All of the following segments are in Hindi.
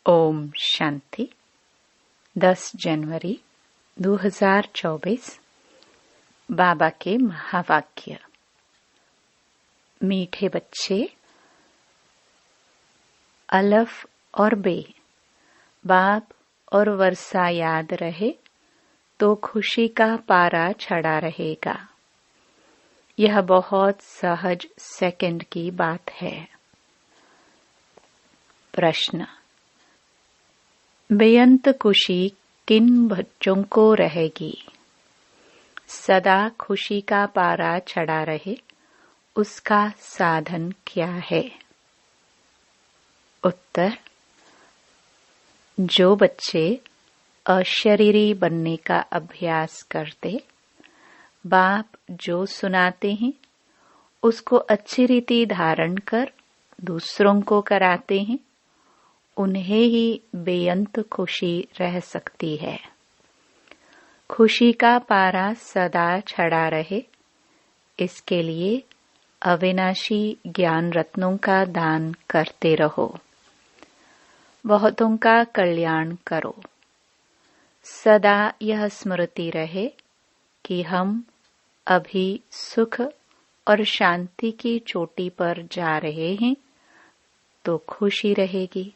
ओम शांति। 10 जनवरी 2024। बाबा के महावाक्य। मीठे बच्चे, अलफ और बे, बाप और वर्षा याद रहे तो खुशी का पारा चढ़ा रहेगा। यह बहुत सहज सेकंड की बात है। प्रश्न: बेअंत खुशी किन बच्चों को रहेगी? सदा खुशी का पारा चढ़ा रहे उसका साधन क्या है? उत्तर: जो बच्चे अशरीरी बनने का अभ्यास करते, बाप जो सुनाते हैं उसको अच्छी रीति धारण कर दूसरों को कराते हैं, उन्हें ही बेअंत खुशी रह सकती है। खुशी का पारा सदा चढ़ा रहे, इसके लिए अविनाशी ज्ञान रत्नों का दान करते रहो। बहुतों का कल्याण करो। सदा यह स्मृति रहे कि हम अभी सुख और शांति की चोटी पर जा रहे हैं, तो खुशी रहेगी।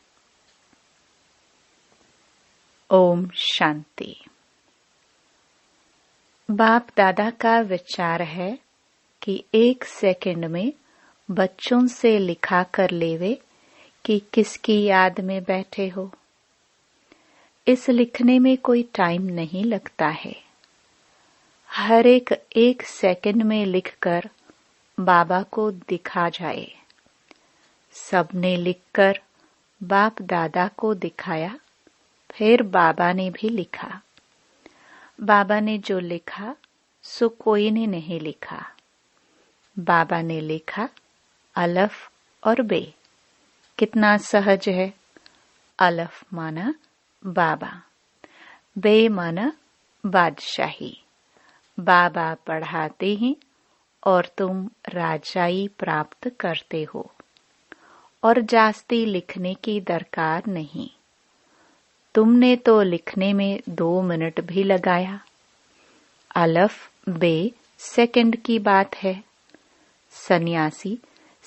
ओम शांति। बाप दादा का विचार है कि 1 सेकंड में बच्चों से लिखा कर लेवे कि किसकी याद में बैठे हो। इस लिखने में कोई टाइम नहीं लगता है। हर एक सेकंड में लिखकर बाबा को दिखा जाए। सबने लिखकर बाप दादा को दिखाया, फिर बाबा ने भी लिखा। बाबा ने जो लिखा सो कोई ने नहीं लिखा। बाबा ने लिखा अलफ और बे। कितना सहज है। अलफ माना बाबा, बे माना बादशाही। बाबा पढ़ाते हैं और तुम राजाई प्राप्त करते हो, और जास्ती लिखने की दरकार नहीं। तुमने तो लिखने में 2 मिनट भी लगाया। अलफ बे सेकंड की बात है। सन्यासी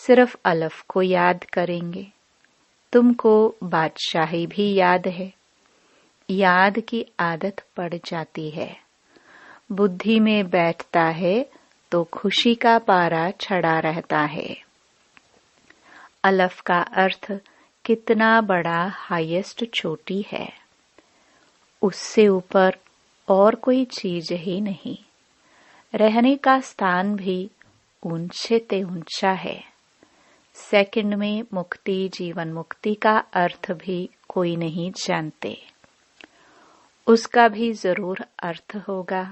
सिर्फ अलफ को याद करेंगे। तुमको बादशाही भी याद है। याद की आदत पड़ जाती है। बुद्धि में बैठता है तो खुशी का पारा चढ़ा रहता है। अलफ का अर्थ कितना बड़ा हाईएस्ट चोटी है। उससे ऊपर और कोई चीज ही नहीं। रहने का स्थान भी ऊंचे ते ऊंचा है। सेकंड में मुक्ति, जीवन मुक्ति का अर्थ भी कोई नहीं जानते। उसका भी जरूर अर्थ होगा।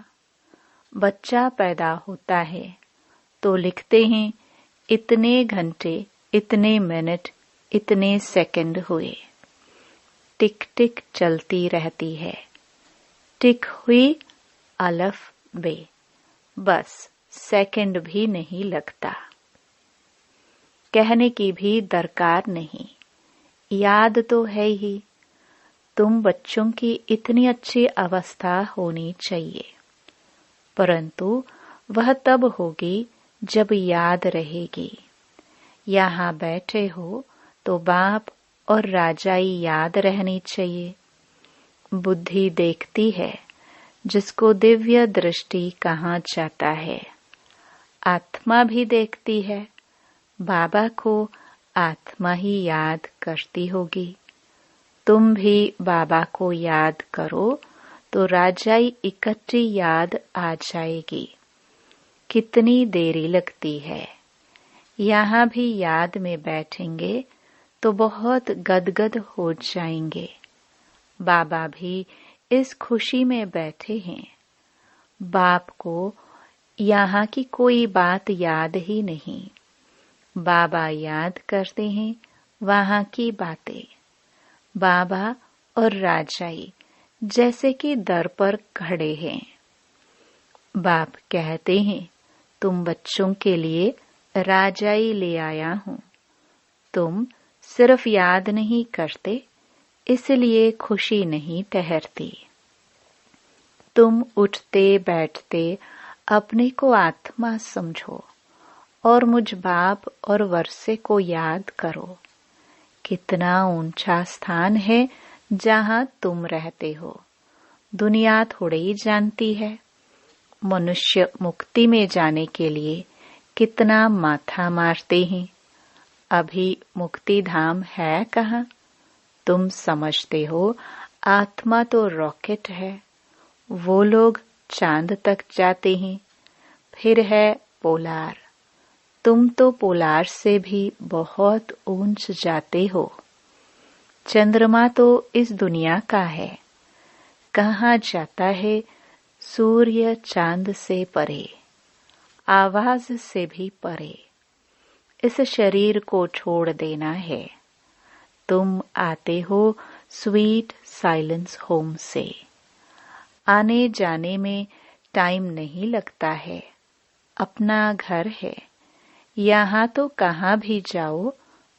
बच्चा पैदा होता है तो लिखते हैं इतने घंटे, इतने मिनट, इतने सेकंड हुए। टिक टिक चलती रहती है। टिक हुई अलफ बे, बस सेकंड भी नहीं लगता। कहने की भी दरकार नहीं। याद तो है ही। तुम बच्चों की इतनी अच्छी अवस्था होनी चाहिए, परंतु वह तब होगी जब याद रहेगी। यहाँ बैठे हो तो बाप और राजाई याद रहनी चाहिए। बुद्धि देखती है, जिसको दिव्य दृष्टि कहाँ जाता है। आत्मा भी देखती है, बाबा को आत्मा ही याद करती होगी। तुम भी बाबा को याद करो तो राजाई इकट्ठी याद आ जाएगी। कितनी देरी लगती है। यहाँ भी याद में बैठेंगे तो बहुत गदगद हो जाएंगे। बाबा भी इस खुशी में बैठे हैं। बाप को यहाँ की कोई बात याद ही नहीं। बाबा याद करते हैं वहाँ की बातें। बाबा और राजाई जैसे कि दर पर खड़े हैं। बाप कहते हैं तुम बच्चों के लिए राजाई ले आया हूँ। तुम सिर्फ याद नहीं करते, इसलिए खुशी नहीं ठहरती। तुम उठते बैठते अपने को आत्मा समझो और मुझ बाप और वर्षे को याद करो। कितना ऊंचा स्थान है जहां तुम रहते हो, दुनिया थोड़ी जानती है। मनुष्य मुक्ति में जाने के लिए कितना माथा मारते हैं। अभी मुक्ति धाम है कहाँ? तुम समझते हो आत्मा तो रॉकेट है, वो लोग चांद तक जाते हैं। फिर है पोलार, तुम तो पोलार से भी बहुत ऊंच जाते हो। चंद्रमा तो इस दुनिया का है, कहाँ जाता है सूर्य चांद से परे, आवाज से भी परे। इस शरीर को छोड़ देना है। तुम आते हो स्वीट साइलेंस होम से। आने जाने में टाइम नहीं लगता है, अपना घर है। यहाँ तो कहाँ भी जाओ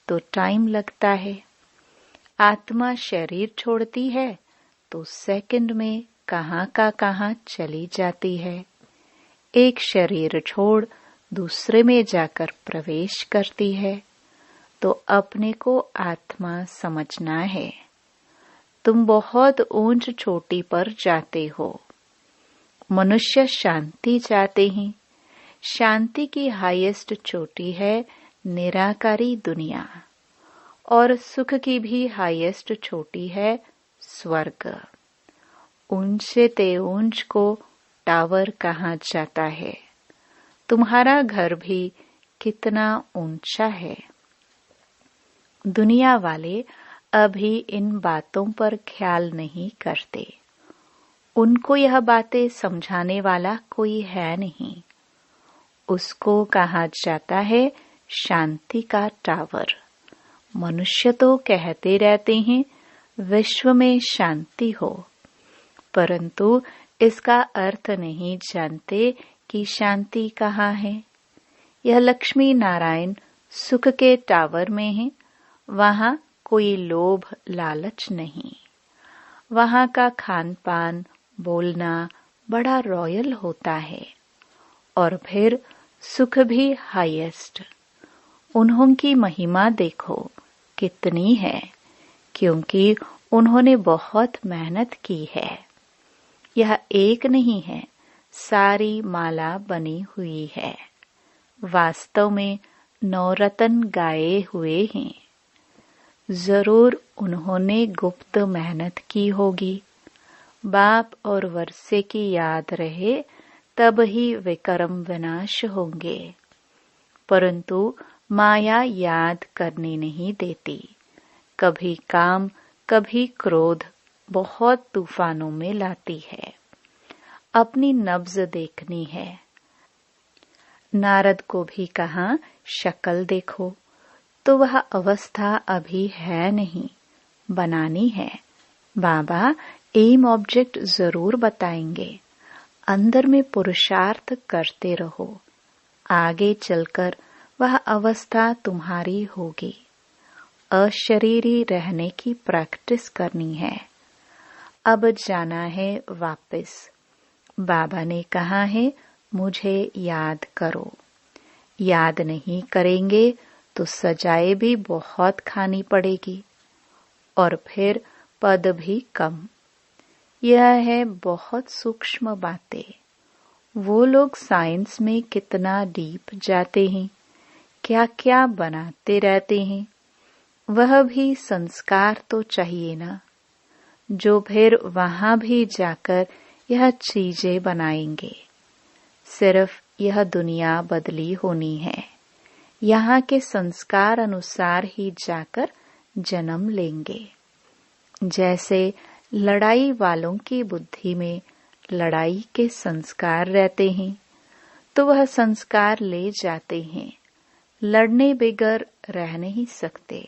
तो टाइम लगता है। आत्मा शरीर छोड़ती है तो सेकंड में कहाँ का कहाँ चली जाती है। एक शरीर छोड़ दूसरे में जाकर प्रवेश करती है। तो अपने को आत्मा समझना है। तुम बहुत ऊंच चोटी पर जाते हो। मनुष्य शांति चाहते हैं। शांति की हाईएस्ट चोटी है निराकारी दुनिया, और सुख की भी हाईएस्ट चोटी है स्वर्ग। ऊंचे ते ऊंच को टावर कहाँ जाता है। तुम्हारा घर भी कितना ऊंचा है। दुनिया वाले अभी इन बातों पर ख्याल नहीं करते। उनको यह बातें समझाने वाला कोई है नहीं। उसको कहा जाता है शांति का टावर। मनुष्य तो कहते रहते हैं विश्व में शांति हो, परंतु इसका अर्थ नहीं जानते कि शांति कहाँ है। यह लक्ष्मी नारायण सुख के टावर में है। वहाँ कोई लोभ लालच नहीं। वहाँ का खान पान बोलना बड़ा रॉयल होता है, और फिर सुख भी हाईएस्ट। उन्हों की महिमा देखो कितनी है, क्योंकि उन्होंने बहुत मेहनत की है। यह एक नहीं है, सारी माला बनी हुई है। वास्तव में 9 रत्न गाए हुए हैं। जरूर उन्होंने गुप्त मेहनत की होगी। बाप और वर्षे की याद रहे तब ही विक्रम विनाश होंगे, परंतु माया याद करने नहीं देती। कभी काम कभी क्रोध बहुत तूफानों में लाती है। अपनी नब्ज देखनी है। नारद को भी कहा शक्ल देखो, तो वह अवस्था अभी है नहीं, बनानी है। बाबा एम ऑब्जेक्ट जरूर बताएंगे। अंदर में पुरुषार्थ करते रहो, आगे चलकर वह अवस्था तुम्हारी होगी। अशरीरी रहने की प्रैक्टिस करनी है। अब जाना है वापस। बाबा ने कहा है मुझे याद करो। याद नहीं करेंगे तो सजाए भी बहुत खानी पड़ेगी, और फिर पद भी कम। यह है बहुत सूक्ष्म बातें। वो लोग साइंस में कितना डीप जाते हैं, क्या क्या बनाते रहते हैं। वह भी संस्कार तो चाहिए ना, जो फिर वहां भी जाकर यह चीजें बनाएंगे। सिर्फ यह दुनिया बदली होनी है। यहाँ के संस्कार अनुसार ही जाकर जन्म लेंगे। जैसे लड़ाई वालों की बुद्धि में लड़ाई के संस्कार रहते हैं, तो वह संस्कार ले जाते हैं। लड़ने बगैर रह नहीं सकते।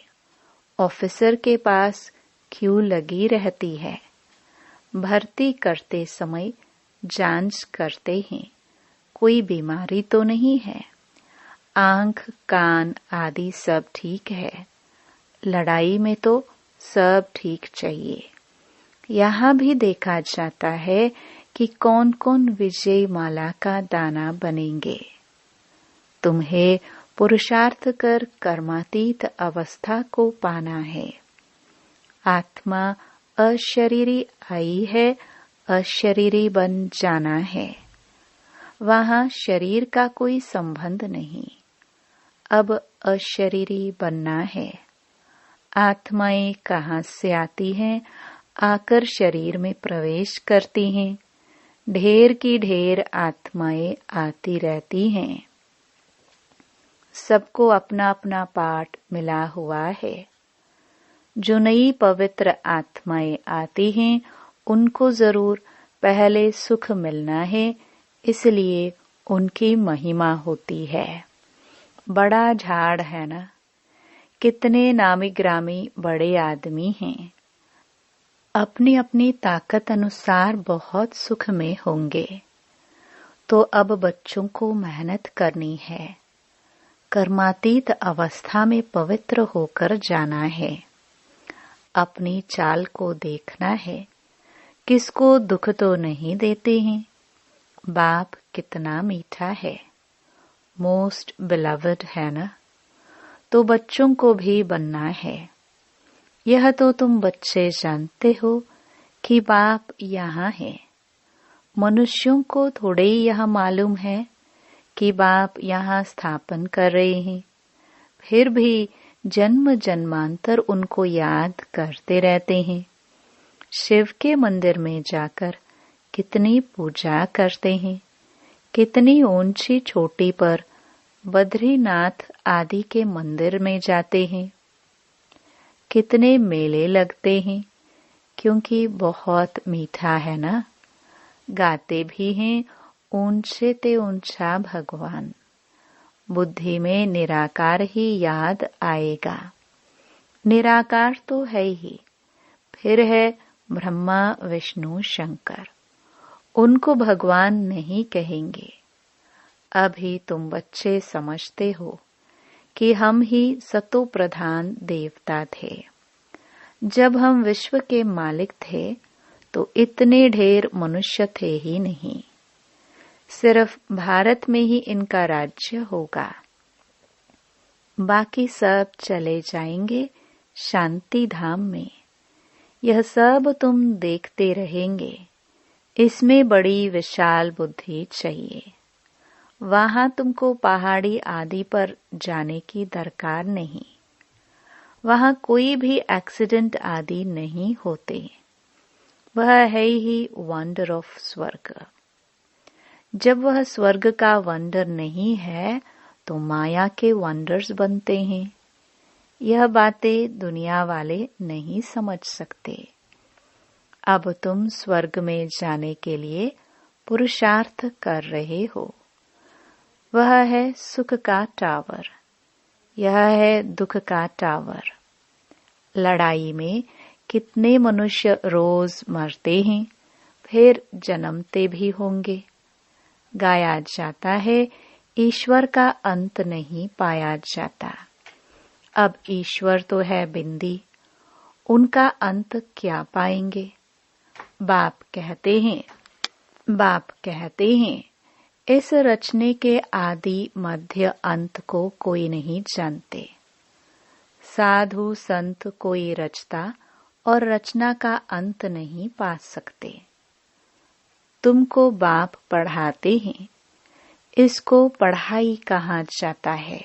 ऑफिसर के पास क्यू लगी रहती है। भर्ती करते समय जांच करते हैं, कोई बीमारी तो नहीं है। आंख कान आदि सब ठीक है। लड़ाई में तो सब ठीक चाहिए। यहाँ भी देखा जाता है कि कौन कौन विजय माला का दाना बनेंगे। तुम्हें पुरुषार्थ कर कर्मातीत अवस्था को पाना है। आत्मा अशरीरी आई है, अशरीरी बन जाना है। वहाँ शरीर का कोई संबंध नहीं। अब अशरीरी बनना है। आत्माएं कहाँ से आती हैं? आकर शरीर में प्रवेश करती हैं। ढेर की ढेर आत्माएं आती रहती हैं। सबको अपना अपना पाठ मिला हुआ है। जो नई पवित्र आत्माएं आती हैं, उनको जरूर पहले सुख मिलना है, इसलिए उनकी महिमा होती है। बड़ा झाड़ है ना, कितने नामी ग्रामी बड़े आदमी हैं। अपनी अपनी ताकत अनुसार बहुत सुख में होंगे। तो अब बच्चों को मेहनत करनी है। कर्मातीत अवस्था में पवित्र होकर जाना है। अपनी चाल को देखना है। किसको दुख तो नहीं देते हैं। बाप कितना मीठा है, मोस्ट बिलवड है ना। तो बच्चों को भी बनना है। यह तो तुम बच्चे जानते हो कि बाप यहाँ है। मनुष्यों को थोड़े ही यह मालूम है कि बाप यहाँ स्थापन कर रहे हैं। फिर भी जन्म जन्मांतर उनको याद करते रहते हैं। शिव के मंदिर में जाकर कितनी पूजा करते हैं। कितनी ऊंची चोटी पर बद्रीनाथ आदि के मंदिर में जाते हैं। कितने मेले लगते हैं, क्योंकि बहुत मीठा है ना। गाते भी हैं ऊंचे ते ऊंचा भगवान। बुद्धि में निराकार ही याद आएगा। निराकार तो है ही, फिर है ब्रह्मा विष्णु शंकर। उनको भगवान नहीं कहेंगे। अभी तुम बच्चे समझते हो कि हम ही सतो प्रधान देवता थे। जब हम विश्व के मालिक थे तो इतने ढेर मनुष्य थे ही नहीं। सिर्फ भारत में ही इनका राज्य होगा। बाकी सब चले जाएंगे शांति धाम में। यह सब तुम देखते रहेंगे। इसमें बड़ी विशाल बुद्धि चाहिए। वहां तुमको पहाड़ी आदि पर जाने की दरकार नहीं। वहां कोई भी एक्सीडेंट आदि नहीं होते। वह है ही वंडर ऑफ स्वर्ग। जब वह स्वर्ग का वंडर नहीं है तो माया के वंडर्स बनते हैं। यह बातें दुनिया वाले नहीं समझ सकते। अब तुम स्वर्ग में जाने के लिए पुरुषार्थ कर रहे हो। वह है सुख का टावर, यह है दुख का टावर। लड़ाई में कितने मनुष्य रोज मरते हैं, फिर जन्मते भी होंगे। गाया जाता है ईश्वर का अंत नहीं पाया जाता। अब ईश्वर तो है बिंदी, उनका अंत क्या पाएंगे। बाप कहते हैं इस रचने के आदि मध्य अंत को कोई नहीं जानते। साधु संत कोई रचता और रचना का अंत नहीं पा सकते। तुमको बाप पढ़ाते हैं, इसको पढ़ाई कहा जाता है।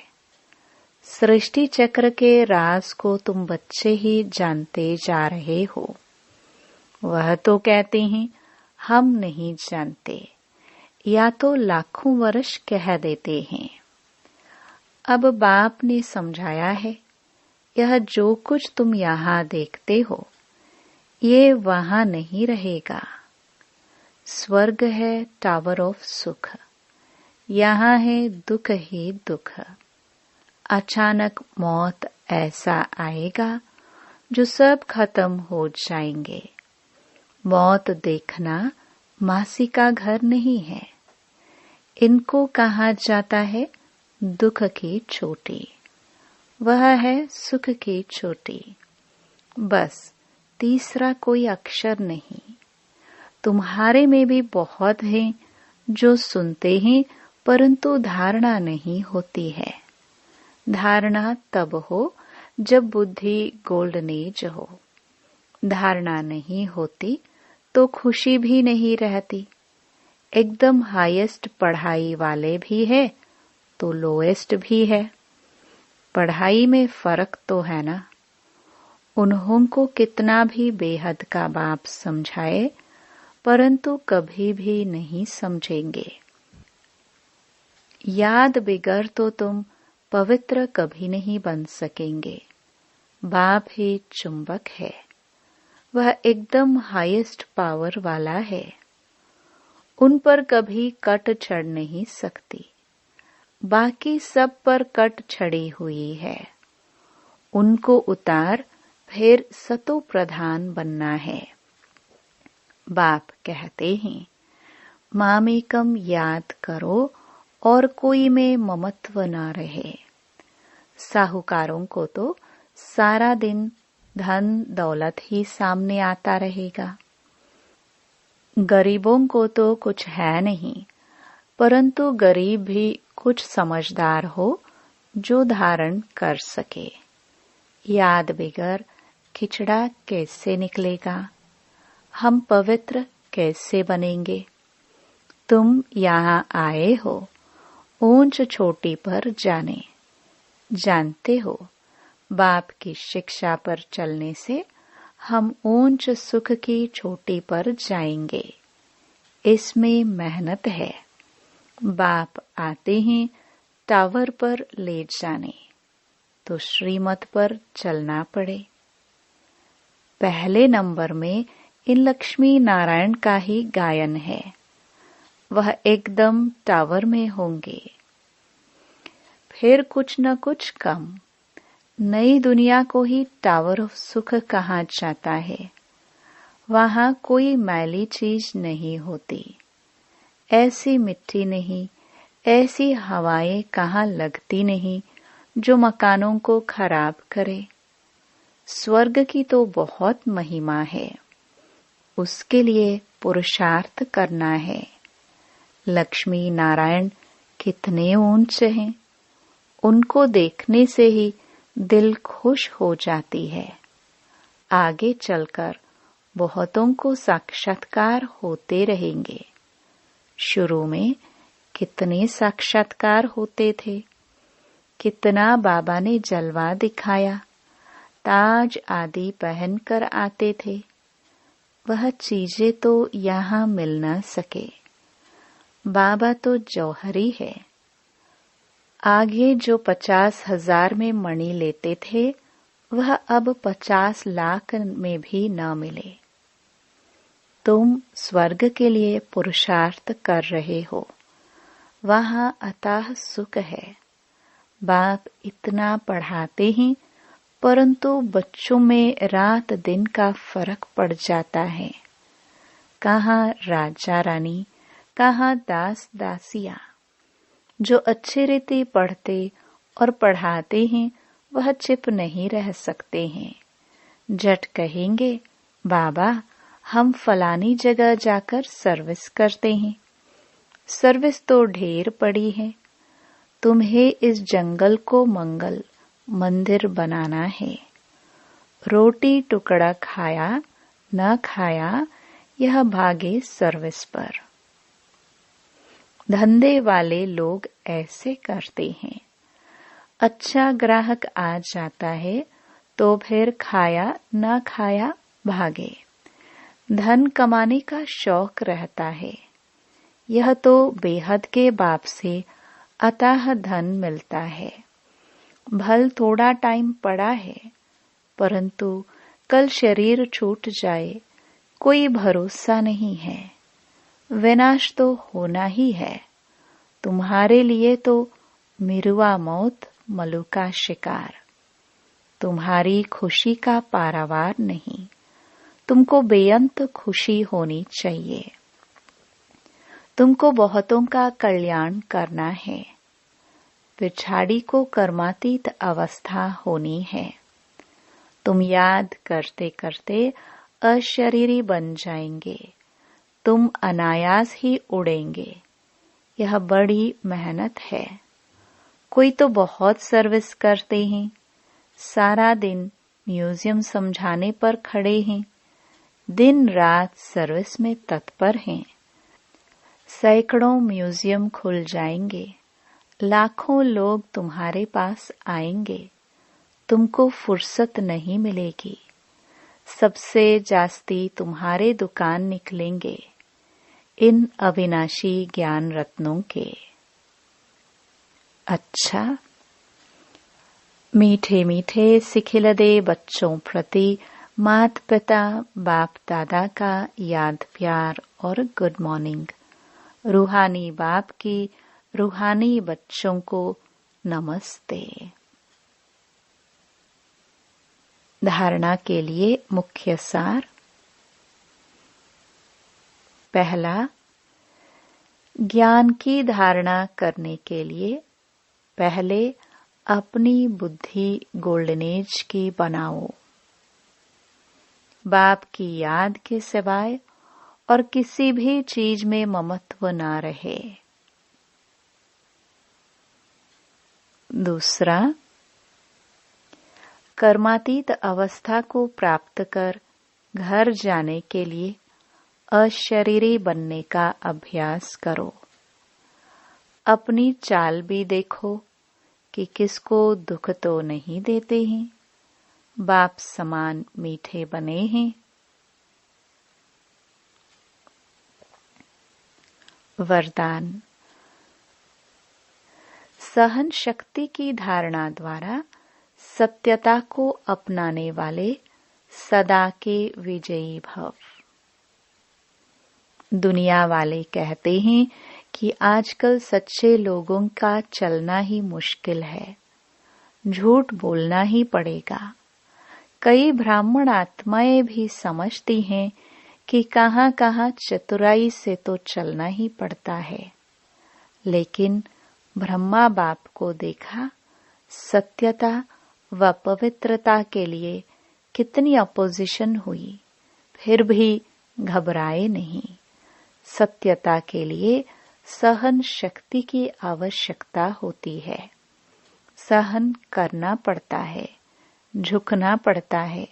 सृष्टि चक्र के राज को तुम बच्चे ही जानते जा रहे हो। वह तो कहते हैं हम नहीं जानते, या तो लाखों वर्ष कह देते हैं। अब बाप ने समझाया है, यह जो कुछ तुम यहाँ देखते हो, ये वहाँ नहीं रहेगा। स्वर्ग है टावर ऑफ सुख, यहाँ है दुख ही दुख। अचानक मौत ऐसा आएगा जो सब खत्म हो जाएंगे। मौत देखना मासी का घर नहीं है। इनको कहा जाता है दुख की चोटी, वह है सुख की चोटी। बस तीसरा कोई अक्षर नहीं। तुम्हारे में भी बहुत हैं जो सुनते हैं परंतु धारणा नहीं होती है। धारणा तब हो जब बुद्धि गोल्डन एज हो। धारणा नहीं होती तो खुशी भी नहीं रहती। एकदम हाईएस्ट पढ़ाई वाले भी है तो लोएस्ट भी है। पढ़ाई में फर्क तो है ना। उन्हों को कितना भी बेहद का बाप समझाए परंतु कभी भी नहीं समझेंगे। याद बिगर तो तुम पवित्र कभी नहीं बन सकेंगे। बाप ही चुंबक है, वह एकदम हाईएस्ट पावर वाला है। उन पर कभी कट चढ़ नहीं सकती। बाकी सब पर कट चढ़ी हुई है। उनको उतार फिर सतो प्रधान बनना है। बाप कहते हैं मामेकम याद करो और कोई में ममत्व न रहे। साहूकारों को तो सारा दिन धन दौलत ही सामने आता रहेगा। गरीबों को तो कुछ है नहीं परंतु गरीब भी कुछ समझदार हो जो धारण कर सके। याद बिगर खिचड़ा कैसे निकलेगा। हम पवित्र कैसे बनेंगे। तुम यहाँ आए हो ऊंच छोटी पर जाने। जानते हो बाप की शिक्षा पर चलने से हम ऊंच सुख की चोटी पर जाएंगे। इसमें मेहनत है। बाप आते हैं टावर पर ले जाने तो श्रीमत पर चलना पड़े। पहले नंबर में इन लक्ष्मी नारायण का ही गायन है। वह एकदम टावर में होंगे। फिर कुछ न कुछ कम। नई दुनिया को ही टावर ऑफ सुख कहा जाता है। वहां कोई मैली चीज नहीं होती। ऐसी मिट्टी नहीं, ऐसी हवाएं कहाँ लगती नहीं जो मकानों को खराब करे। स्वर्ग की तो बहुत महिमा है। उसके लिए पुरुषार्थ करना है। लक्ष्मी नारायण कितने ऊंचे हैं। उनको देखने से ही दिल खुश हो जाती है। आगे चलकर बहुतों को साक्षात्कार होते रहेंगे। शुरू में कितने साक्षात्कार होते थे। कितना बाबा ने जलवा दिखाया। ताज आदि पहनकर आते थे। वह चीजें तो यहाँ मिल न सके। बाबा तो जौहरी है। आगे जो 50,000 में मणि लेते थे वह अब 50 लाख में भी न मिले। तुम स्वर्ग के लिए पुरुषार्थ कर रहे हो। वहां अथाह सुख है। बाप इतना पढ़ाते हैं परंतु बच्चों में रात दिन का फर्क पड़ जाता है। कहाँ राजा रानी, कहाँ दास दासिया। जो अच्छे रीति पढ़ते और पढ़ाते हैं वह चिप नहीं रह सकते हैं। झट कहेंगे बाबा हम फलानी जगह जाकर सर्विस करते हैं। सर्विस तो ढेर पड़ी है। तुम्हें इस जंगल को मंगल मंदिर बनाना है। रोटी टुकड़ा खाया न खाया यह भागे सर्विस पर। धंधे वाले लोग ऐसे करते हैं। अच्छा ग्राहक आ जाता है तो फिर खाया न खाया भागे। धन कमाने का शौक रहता है। यह तो बेहद के बाप से अथाह धन मिलता है। भल थोड़ा टाइम पड़ा है परंतु कल शरीर छूट जाए कोई भरोसा नहीं है। विनाश तो होना ही है। तुम्हारे लिए तो मिरुआ मौत मलुका शिकार। तुम्हारी खुशी का पारावार नहीं। तुमको बेअंत खुशी होनी चाहिए। तुमको बहुतों का कल्याण करना है। पिछाड़ी को कर्मातीत अवस्था होनी है। तुम याद करते करते अशरीरी बन जाएंगे। तुम अनायास ही उड़ेंगे। यह बड़ी मेहनत है। कोई तो बहुत सर्विस करते हैं, सारा दिन म्यूजियम समझाने पर खड़े हैं, दिन रात सर्विस में तत्पर हैं। सैकड़ों म्यूजियम खुल जाएंगे, लाखों लोग तुम्हारे पास आएंगे, तुमको फुर्सत नहीं मिलेगी। सबसे जास्ती तुम्हारे दुकान निकलेंगे इन अविनाशी ज्ञान रत्नों के। अच्छा, मीठे मीठे सिखिलदे बच्चों प्रति माता पिता बाप दादा का याद प्यार और गुड मॉर्निंग। रूहानी बाप की रूहानी बच्चों को नमस्ते। धारणा के लिए मुख्य सार। पहला, ज्ञान की धारणा करने के लिए पहले अपनी बुद्धि गोल्डन एज की बनाओ। बाप की याद के सिवाय और किसी भी चीज में ममत्व ना रहे। दूसरा, कर्मातीत अवस्था को प्राप्त कर घर जाने के लिए अशरीरी बनने का अभ्यास करो। अपनी चाल भी देखो कि किसको दुख तो नहीं देते हैं, बाप समान मीठे बने हैं। वरदान। सहन शक्ति की धारणा द्वारा सत्यता को अपनाने वाले सदा के विजयी भव। दुनिया वाले कहते हैं कि आजकल सच्चे लोगों का चलना ही मुश्किल है, झूठ बोलना ही पड़ेगा। कई ब्राह्मण आत्माएं भी समझती हैं कि कहाँ कहाँ चतुराई से तो चलना ही पड़ता है, लेकिन ब्रह्मा बाप को देखा, सत्यता व पवित्रता के लिए कितनी अपोजिशन हुई, फिर भी घबराए नहीं। सत्यता के लिए सहन शक्ति की आवश्यकता होती है। सहन करना पड़ता है, झुकना पड़ता है,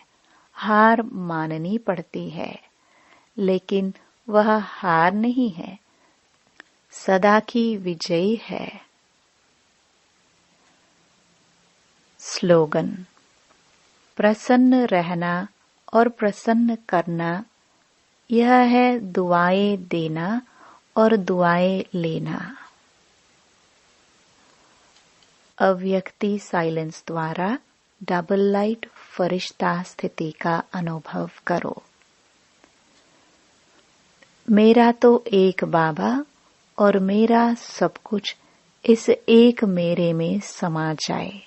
हार माननी पड़ती है, लेकिन वह हार नहीं है, सदा की विजयी है। स्लोगन। प्रसन्न रहना और प्रसन्न करना, यह है दुआएं देना और दुआएं लेना। अव्यक्ति साइलेंस द्वारा डबल लाइट फरिश्ता स्थिति का अनुभव करो। मेरा तो एक बाबा और मेरा सब कुछ इस एक मेरे में समा जाए।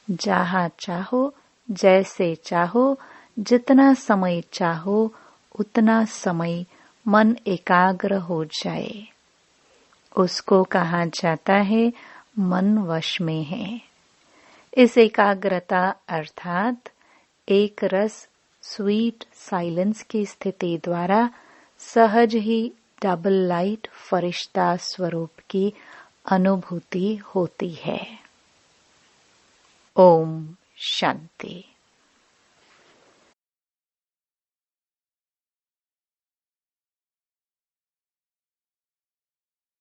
जहाँ चाहो, जैसे चाहो, जितना समय चाहो, उतना समय मन एकाग्र हो जाए। उसको कहा जाता है मन वश में है। इस एकाग्रता अर्थात एक रस स्वीट साइलेंस की स्थिति द्वारा सहज ही डबल लाइट फरिश्ता स्वरूप की अनुभूति होती है। ओम शांति।